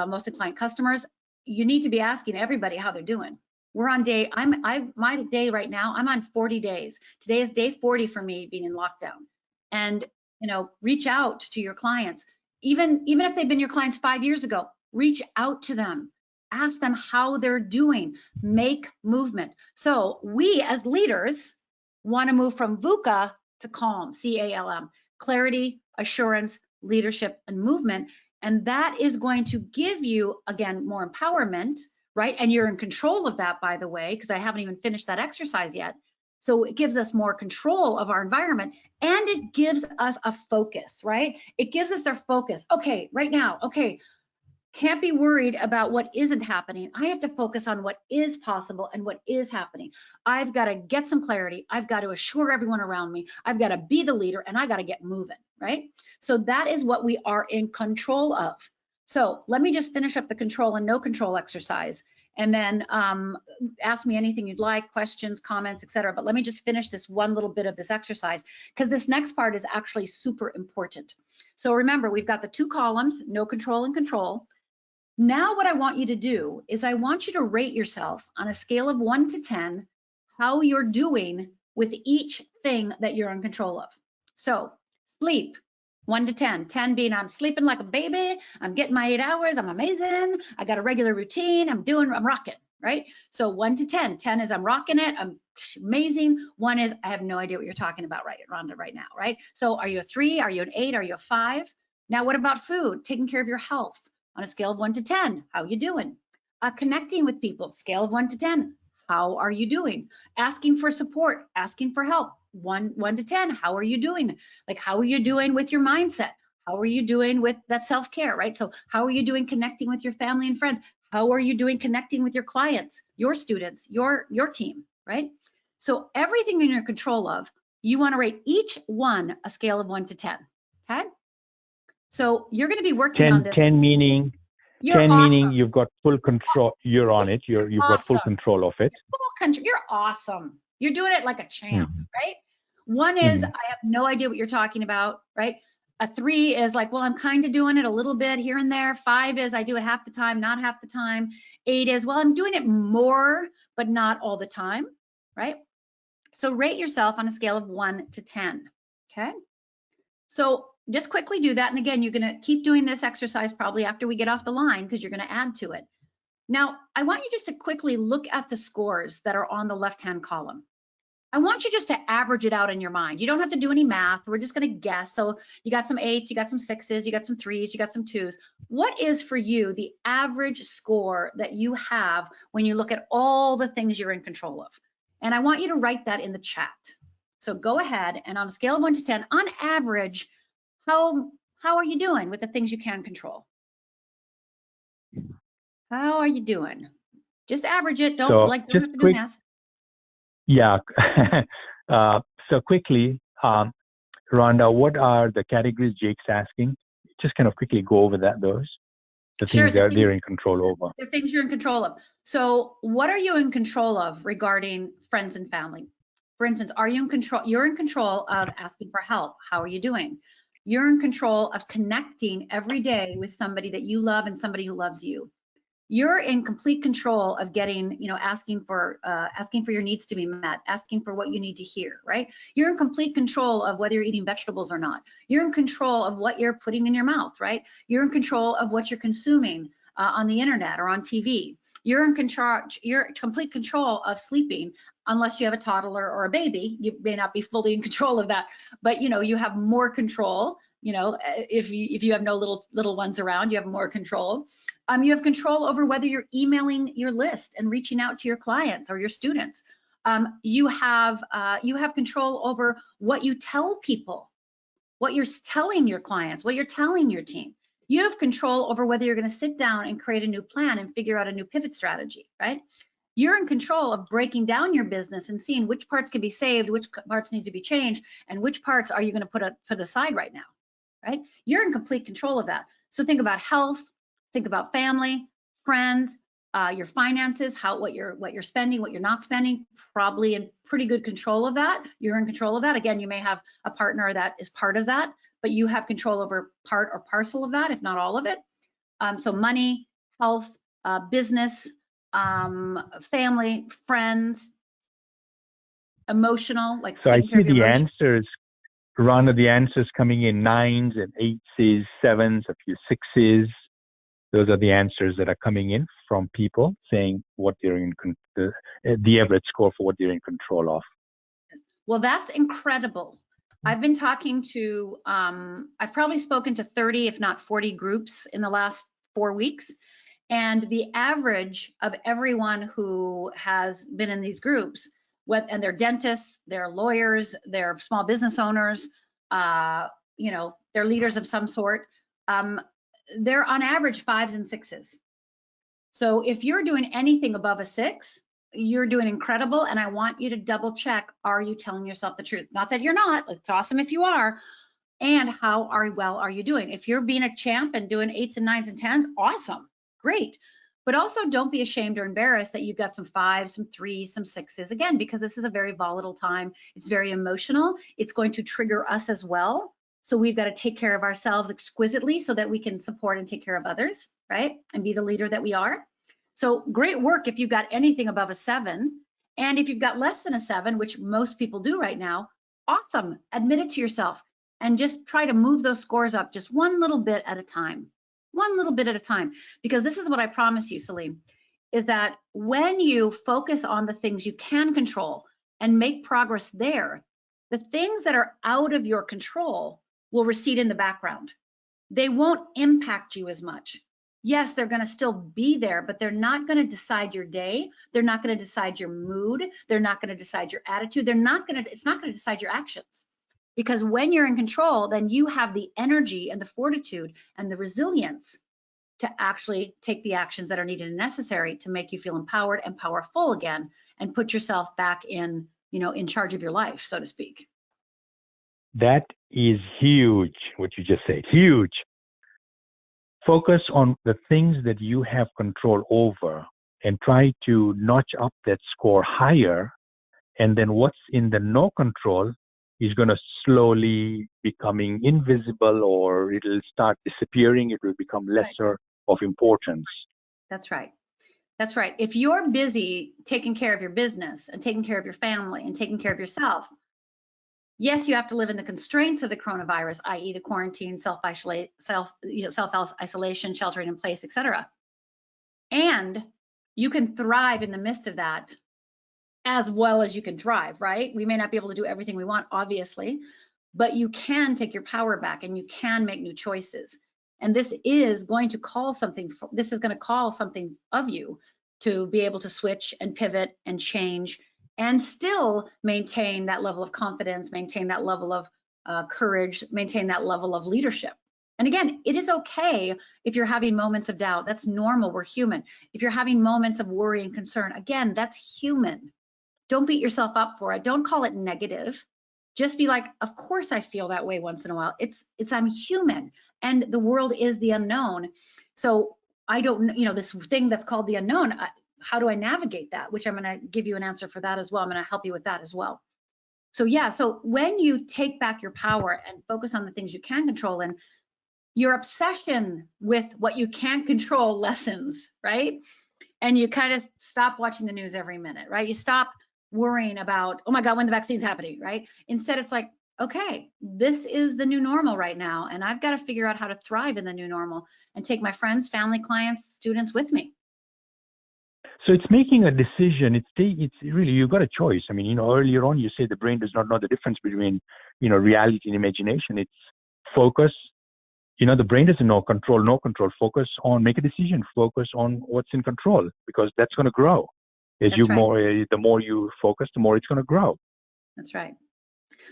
most client customers, you need to be asking everybody how they're doing. We're on my day right now, I'm on 40 days. Today is day 40 for me being in lockdown. And, reach out to your clients. Even if they've been your clients 5 years ago, reach out to them. Ask them how they're doing. Make movement. So we as leaders want to move from VUCA to CALM, C-A-L-M, clarity, assurance, leadership, and movement. And that is going to give you, again, more empowerment, right? And you're in control of that, by the way, because I haven't even finished that exercise yet. So it gives us more control of our environment, and it gives us a focus, right? It gives us our focus. Okay, right now, okay, can't be worried about what isn't happening. I have to focus on what is possible and what is happening. I've got to get some clarity. I've got to assure everyone around me. I've got to be the leader, and I got to get moving, right? So that is what we are in control of. So let me just finish up the control and no control exercise, and then ask me anything you'd like, questions, comments, etc. But let me just finish this one little bit of this exercise, because this next part is actually super important. So remember, we've got the two columns, no control and control. Now what I want you to do is I want you to rate yourself on a scale of 1 to 10, how you're doing with each thing that you're in control of. So sleep, 1 to 10, 10 being I'm sleeping like a baby, I'm getting my 8 hours, I'm amazing, I got a regular routine, I'm rocking, right? So 1 to 10, 10 is I'm rocking it, I'm amazing. 1 is I have no idea what you're talking about, right, Rhonda, right now, right? So are you a 3, are you an 8, are you a 5? Now what about food, taking care of your health? On a scale of 1 to 10, how you doing? Connecting with people, scale of 1 to 10, how are you doing? Asking for support, asking for help, 1 to 10, how are you doing? Like, how are you doing with your mindset? How are you doing with that self-care, right? So how are you doing connecting with your family and friends? How are you doing connecting with your clients, your students, your team, right? So everything in your control of, you want to rate each one a scale of 1 to 10, okay? So you're going to be working on this. 10 meaning you're 10 awesome. meaning you've got full control. You're on it. You've got full Awesome. control of it. Full control. You're awesome. You're doing it like a champ, right? 1 is I have no idea what you're talking about, right? A 3 is like, well, I'm kind of doing it a little bit here and there. 5 is I do it half the time, not half the time. 8 is, well, I'm doing it more, but not all the time, right? So rate yourself on a scale of 1 to 10, okay? So just quickly do that. And again, you're going to keep doing this exercise probably after we get off the line, because you're going to add to it. Now, I want you just to quickly look at the scores that are on the left-hand column. I want you just to average it out in your mind. You don't have to do any math. We're just going to guess. So you got some 8s, you got some 6s, you got some 3s, you got some 2s. What is for you the average score that you have when you look at all the things you're in control of? And I want you to write that in the chat. So go ahead, and on a scale of 1 to 10, on average, how are you doing with the things you can control? How are you doing? Just average it. Don't have to do math. Yeah. So quickly, Rhonda, what are the categories Jake's asking? Just kind of quickly go over those. The things they're in control over. The things you're in control of. So what are you in control of regarding friends and family? For instance, are you in control? You're in control of asking for help. How are you doing? You're in control of connecting every day with somebody that you love and somebody who loves you. You're in complete control of getting, asking for your needs to be met, asking for what you need to hear, right? You're in complete control of whether you're eating vegetables or not. You're in control of what you're putting in your mouth, right? You're in control of what you're consuming on the internet or on TV. You're in complete control of sleeping, unless you have a toddler or a baby. You may not be fully in control of that, but you have more control. If you have no little ones around, you have more control. You have control over whether you're emailing your list and reaching out to your clients or your students. You have control over what you tell people, what you're telling your clients, what you're telling your team. You have control over whether you're going to sit down and create a new plan and figure out a new pivot strategy, right? You're in control of breaking down your business and seeing which parts can be saved, which parts need to be changed, and which parts are you going to put aside right now, right? You're in complete control of that. So think about health, think about family, friends, your finances, what you're spending, what you're not spending, probably in pretty good control of that. You're in control of that. Again, you may have a partner that is part of that, but you have control over part or parcel of that, if not all of it. So money, health, business, family, friends, emotional, like So I taking care see of your the emotions. answers, Rhonda, the answers coming in 9s and 8s, 7s, a few 6s. Those are the answers that are coming in from people saying what they're in, the average score for what they're in control of. Well, that's incredible. I've been talking to, I've probably spoken to 30, if not 40 groups in the last 4 weeks. And the average of everyone who has been in these groups, and they're dentists, they're lawyers, they're small business owners, you know, they're leaders of some sort, they're on average 5s and 6s. So if you're doing anything above a 6, you're doing incredible. And I want you to double check, are you telling yourself the truth? Not that you're not, it's awesome if you are. And how well are you doing? If you're being a champ and doing 8s and 9s and 10s, awesome, great. But also don't be ashamed or embarrassed that you've got some 5s, some 3s, some 6s, again, because this is a very volatile time. It's very emotional. It's going to trigger us as well. So we've got to take care of ourselves exquisitely so that we can support and take care of others, right? And be the leader that we are. So great work if you've got anything above a 7. And if you've got less than a 7, which most people do right now, awesome. Admit it to yourself and just try to move those scores up just one little bit at a time. One little bit at a time. Because this is what I promise you, Salim, is that when you focus on the things you can control and make progress there, the things that are out of your control will recede in the background. They won't impact you as much. Yes, they're going to still be there, but they're not going to decide your day. They're not going to decide your mood. They're not going to decide your attitude. It's not going to decide your actions. Because when you're in control, then you have the energy and the fortitude and the resilience to actually take the actions that are needed and necessary to make you feel empowered and powerful again and put yourself back in, you know, in charge of your life, so to speak. That is huge, what you just said, huge. Focus on the things that you have control over and try to notch up that score higher. And then what's in the no control is going to slowly becoming invisible, or it'll start disappearing. It will become lesser of importance. That's right. That's right. If you're busy taking care of your business and taking care of your family and taking care of yourself, yes, you have to live in the constraints of the coronavirus, i.e. the quarantine, self-isolation, sheltering in place, etc. And you can thrive in the midst of that as well as you can thrive, right? We may not be able to do everything we want, obviously, but you can take your power back and you can make new choices. And this is going to call something, this is going to call something of you to be able to switch and pivot and change and still maintain that level of confidence, maintain that level of courage, maintain that level of leadership. And again, it is okay if you're having moments of doubt. That's normal. We're human. If you're having moments of worry and concern, again, that's human. Don't beat yourself up for it. Don't call it negative. Just be like, of course I feel that way once in a while. It's I'm human and the world is the unknown. So I don't, you know, this thing that's called the unknown, how do I navigate that? Which I'm going to give you an answer for that as well. I'm going to help you with that as well. So yeah, so when you take back your power and focus on the things you can control, and your obsession with what you can't control lessens, right? And you kind of stop watching the news every minute, right? You stop worrying about, oh my God, when the vaccine's happening, right? Instead, it's like, okay, this is the new normal right now, and I've got to figure out how to thrive in the new normal and take my friends, family, clients, students with me. So it's making a decision. It's really, you've got a choice. I mean, you know, earlier on you say the brain does not know the difference between, you know, reality and imagination. It's focus. You know, the brain doesn't know control, no control. Focus on, make a decision, focus on what's in control, because that's going to grow. The more you focus, the more it's going to grow. That's right.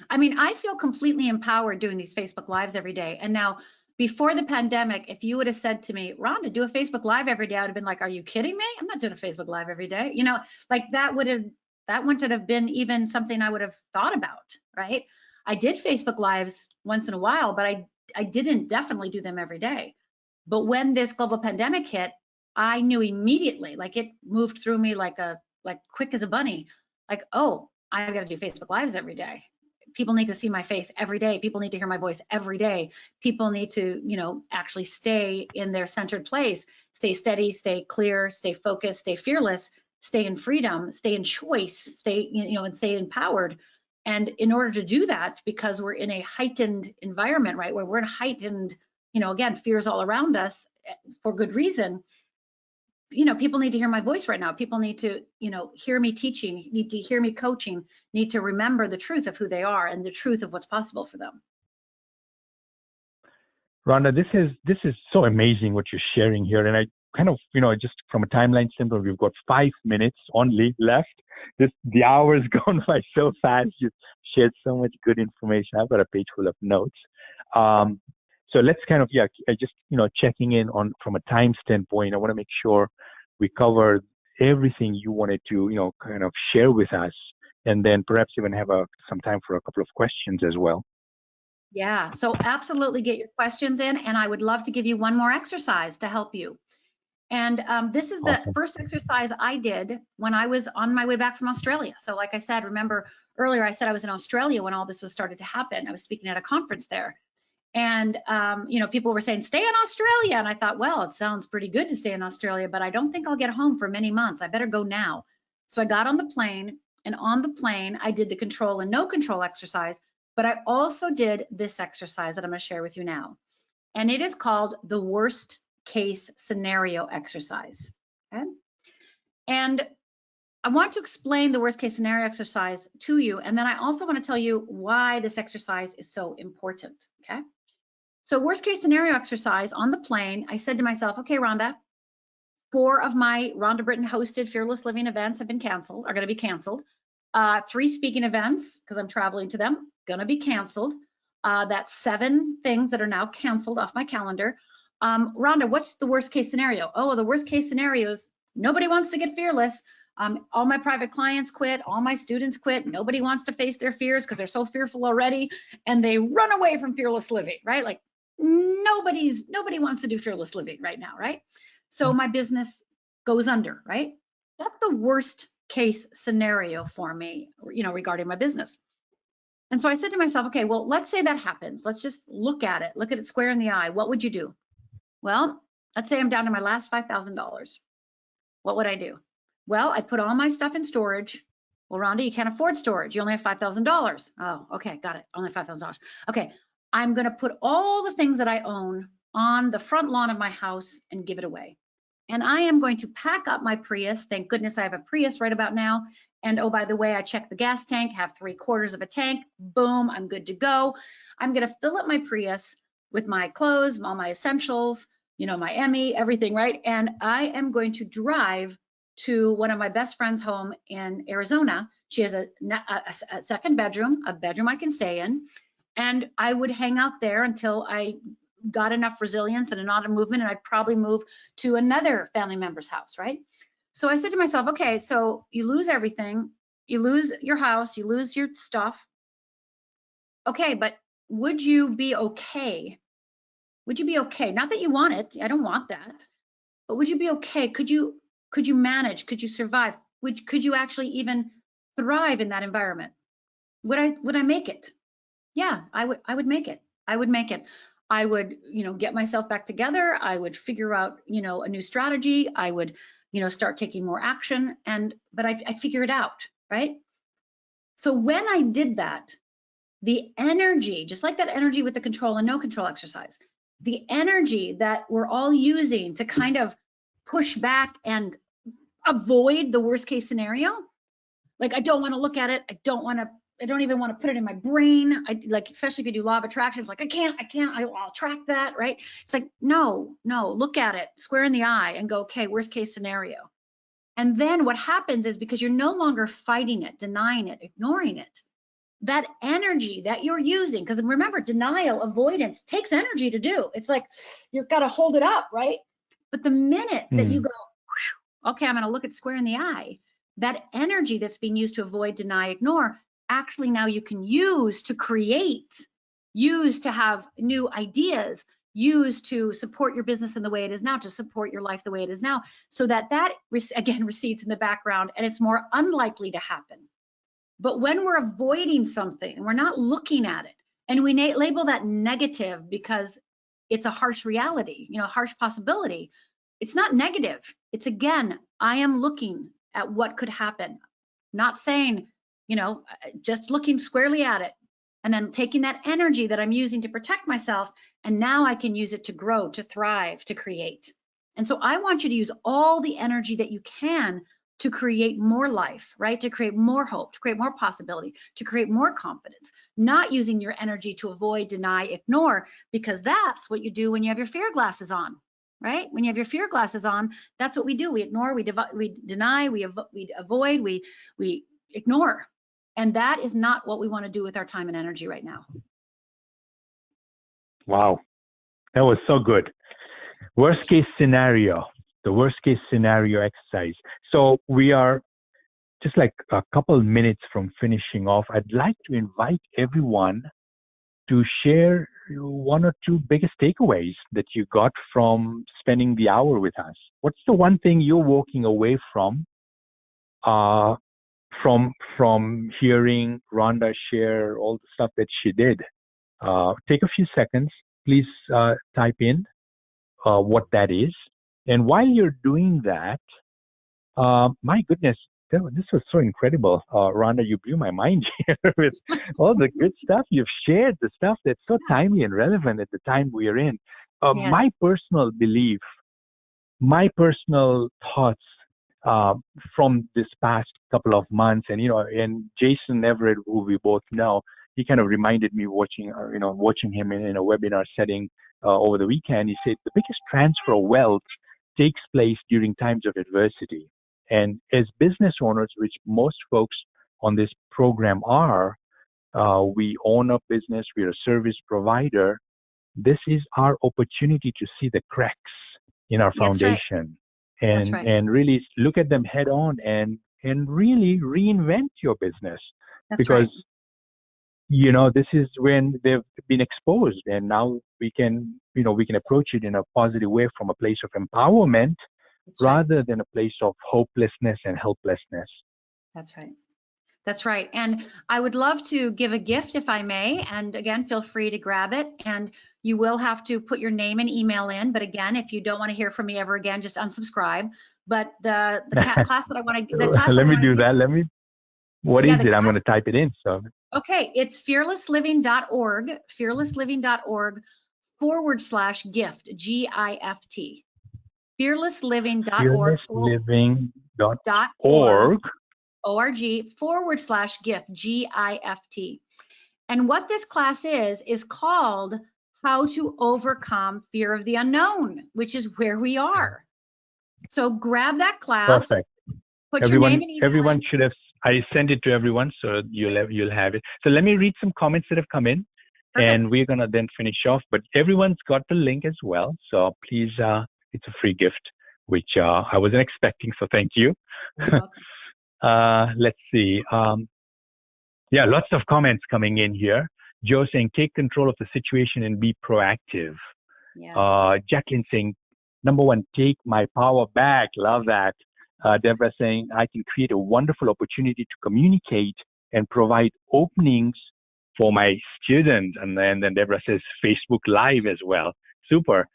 I mean, I feel completely empowered doing these Facebook Lives every day. And now, before the pandemic, if you would have said to me, Rhonda, do a Facebook Live every day, I would have been like, are you kidding me? I'm not doing a Facebook Live every day. You know, like that wouldn't have been even something I would have thought about, right? I did Facebook Lives once in a while, but I didn't definitely do them every day. But when this global pandemic hit, I knew immediately, like it moved through me like quick as a bunny, like, oh, I've got to do Facebook Lives every day. People need to see my face every day. People need to hear my voice every day. People need to, you know, actually stay in their centered place stay steady, stay clear, stay focused, stay fearless, stay in freedom, stay in choice, stay, and stay empowered. And in order to do that, because we're in a heightened environment, right, where we're in heightened, again, fears all around us for good reason, people need to hear my voice right now. People need to, hear me teaching, need to hear me coaching, need to remember the truth of who they are and the truth of what's possible for them. Rhonda, this is so amazing what you're sharing here. And I kind of, just from a timeline standpoint, we've got 5 minutes only left. The hour's gone by so fast. You shared so much good information. I've got a page full of notes. So let's kind of, just, checking in on from a time standpoint. I want to make sure we cover everything you wanted to, kind of share with us, and then perhaps even have some time for a couple of questions as well. Yeah, so absolutely get your questions in, and I would love to give you one more exercise to help you. And this is the first exercise I did when I was on my way back from Australia. So like I said, remember earlier I said I was in Australia when all this was started to happen. I was speaking at a conference there. And, people were saying, stay in Australia. And I thought, well, it sounds pretty good to stay in Australia, but I don't think I'll get home for many months. I better go now. So I got on the plane, and on the plane, I did the control and no control exercise, but I also did this exercise that I'm going to share with you now. And it is called the worst case scenario exercise. Okay. And I want to explain the worst case scenario exercise to you. And then I also want to tell you why this exercise is so important. Okay. So worst case scenario exercise on the plane, I said to myself, okay, Rhonda, 4 of my Rhonda Britten hosted Fearless Living events are going to be canceled. 3 speaking events, because I'm traveling to them, going to be canceled. That's 7 things that are now canceled off my calendar. Rhonda, what's the worst case scenario? Oh, the worst case scenario is nobody wants to get fearless. All my private clients quit, all my students quit. Nobody wants to face their fears because they're so fearful already, and they run away from fearless living, right? Like nobody wants to do fearless living right now, right? So my business goes under, right? That's the worst case scenario for me, regarding my business. And so I said to myself, okay, well, let's say that happens. Let's just look at it square in the eye. What would you do? Well, let's say I'm down to my last $5,000. What would I do? Well, I put all my stuff in storage. Well, Rhonda, you can't afford storage. You only have $5,000. Oh, okay, got it. Only $5,000. Okay, I'm going to put all the things that I own on the front lawn of my house and give it away. And I am going to pack up my Prius. Thank goodness I have a Prius right about now. And oh, by the way, I checked the gas tank, have 3/4 of a tank. Boom, I'm good to go. I'm going to fill up my Prius with my clothes, all my essentials, my Emmy, everything, right? And I am going to drive to one of my best friend's home in Arizona. She has a second bedroom, a bedroom I can stay in. And I would hang out there until I got enough resilience and enough movement, and I'd probably move to another family member's house, right? So I said to myself, okay, so you lose everything, you lose your house, you lose your stuff. Okay, but would you be okay? Would you be okay? Not that you want it, I don't want that, but would you be okay? Could you manage? Could you survive? Could you actually even thrive in that environment? Would I make it? Yeah, I would make it. I would make it. I would, get myself back together. I would figure out, a new strategy. I would, start taking more action, but I figure it out, right? So when I did that, the energy, just like that energy with the control and no control exercise, the energy that we're all using to kind of push back and avoid the worst case scenario, like I don't want to look at it, I don't even want to put it in my brain. Especially if you do law of attraction, it's like, I can't, I'll track that, right? It's like, no, look at it square in the eye and go, okay, worst case scenario. And then what happens is, because you're no longer fighting it, denying it, ignoring it, that energy that you're using, because remember, denial, avoidance takes energy to do. It's like, you've got to hold it up, right? But the minute that you go, okay, I'm going to look it square in the eye, that energy that's being used to avoid, deny, ignore, actually now you can use to create, use to have new ideas, use to support your business in the way it is now, to support your life the way it is now, so that again recedes in the background and it's more unlikely to happen. But when we're avoiding something and we're not looking at it, and we label that negative because it's a harsh reality, harsh possibility, it's not negative. It's again, I am looking at what could happen, not saying, you know, just looking squarely at it and then taking that energy that I'm using to protect myself. And now I can use it to grow, to thrive, to create. And so I want you to use all the energy that you can to create more life, right? To create more hope, to create more possibility, to create more confidence, not using your energy to avoid, deny, ignore, because that's what you do when you have your fear glasses on, right? When you have your fear glasses on, that's what we do. We ignore, we deny, we avoid, we ignore. And that is not what we want to do with our time and energy right now. Wow, that was so good. Worst case scenario, the worst case scenario exercise. So we are just like a couple minutes from finishing off. I'd like to invite everyone to share one or two biggest takeaways that you got from spending the hour with us. What's the one thing you're walking away from hearing Rhonda share all the stuff that she did? Take a few seconds. Please type in what that is. And while you're doing that, my goodness, this was so incredible. Rhonda, you blew my mind here with all the good stuff you've shared, the stuff that's so timely and relevant at the time we are in. Yes. My personal belief, my personal thoughts from this past couple of months, and and Jason Everett, who we both know, he kind of reminded me watching him in a webinar setting over the weekend. He said the biggest transfer of wealth takes place during times of adversity. And as business owners, which most folks on this program are, we own a business, we're a service provider. This is our opportunity to see the cracks in our foundation and really look at them head on and really reinvent your business. Because this is when they've been exposed, and now we can approach it in a positive way from a place of empowerment rather than a place of hopelessness and helplessness. That's right. That's right. And I would love to give a gift if I may. And again, feel free to grab it. And you will have to put your name and email in. But again, if you don't want to hear from me ever again, just unsubscribe. But the class that I want to, let me do that. What is it? I'm going to type it in. So. Okay. It's fearlessliving.org, fearlessliving.org/gift, GIFT. Fearlessliving.org. Fearlessliving.org/gift, GIFT. And what this class is called How to Overcome Fear of the Unknown, which is where we are. So grab that class. Perfect. Put your name and email everyone in. should have. I sent it to everyone, so you'll have it. So let me read some comments that have come in. Perfect. And we're gonna then finish off. But everyone's got the link as well. So please, it's a free gift, which I wasn't expecting. So thank you. You're welcome. Let's see. Lots of comments coming in here. Joe saying, take control of the situation and be proactive. Yes. Jacqueline saying, number one, take my power back. Love that. Deborah saying, I can create a wonderful opportunity to communicate and provide openings for my students. And then Deborah says, Facebook Live as well. Super.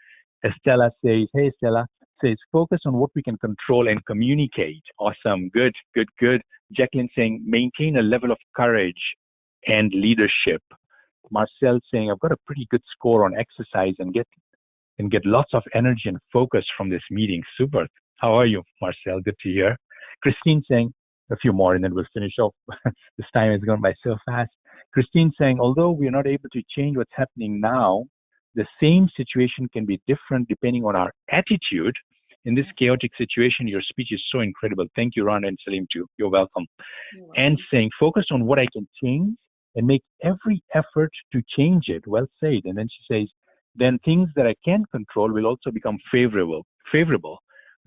Estella says, hey, Estella, says, focus on what we can control and communicate. Awesome. Good. Jacqueline saying, maintain a level of courage and leadership. Marcel saying, I've got a pretty good score on exercise and get lots of energy and focus from this meeting. Super. How are you, Marcel? Good to hear. Christine saying, a few more and then we'll finish off. This time has gone by so fast. Christine saying, although we are not able to change what's happening now, the same situation can be different depending on our attitude. In this chaotic situation, your speech is so incredible. Thank you, Rhonda and Salim, too. You're welcome. And saying, focus on what I can change and make every effort to change it. Well said. And then she says, then things that I can control will also become favorable.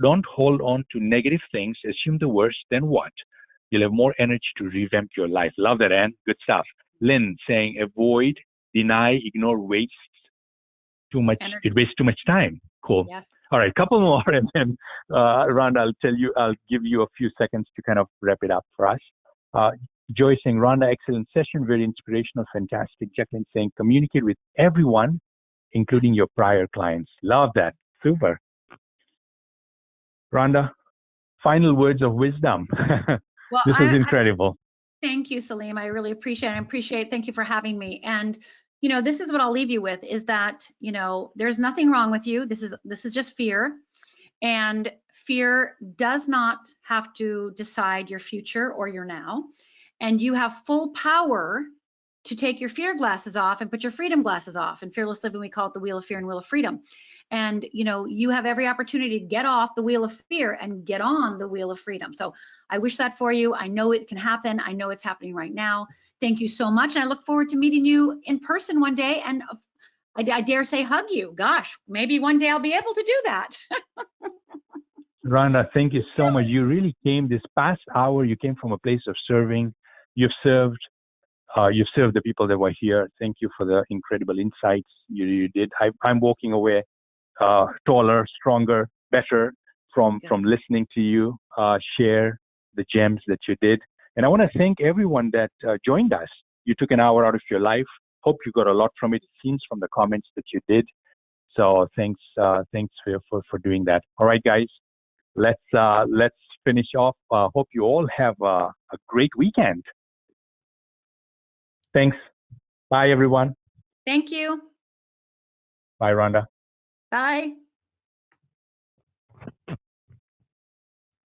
Don't hold on to negative things. Assume the worst, then what? You'll have more energy to revamp your life. Love that, Anne. Good stuff. Lynn saying, avoid, deny, ignore, waste too much. It wastes too much time. Cool. Yes. All right, couple more, and then Rhonda, I'll give you a few seconds to kind of wrap it up for us. Joy saying, Rhonda, excellent session, very inspirational, fantastic. Jacqueline saying, communicate with everyone, including your prior clients. Love that. Super. Rhonda, final words of wisdom. Well, This was incredible. Thank you, Salim. I really appreciate it. Thank you for having me. And, this is what I'll leave you with is that, there's nothing wrong with you. This is just fear. And fear does not have to decide your future or your now. And you have full power to take your fear glasses off and put your freedom glasses off. In Fearless Living, we call it the Wheel of Fear and Wheel of Freedom. And, you have every opportunity to get off the wheel of fear and get on the wheel of freedom. So I wish that for you. I know it can happen. I know it's happening right now. Thank you so much. And I look forward to meeting you in person one day. And I dare say hug you. Gosh, maybe one day I'll be able to do that. Rhonda, thank you so much. You really came this past hour. You came from a place of serving. You've served the people that were here. Thank you for the incredible insights you did. I'm walking away taller, stronger, better from listening to you share the gems that you did. And I want to thank everyone that joined us. You took an hour out of your life. Hope you got a lot from it. It seems from the comments that you did. So thanks for doing that. All right, guys, let's finish off. Hope you all have a great weekend. Thanks. Bye, everyone. Thank you. Bye, Rhonda. Bye.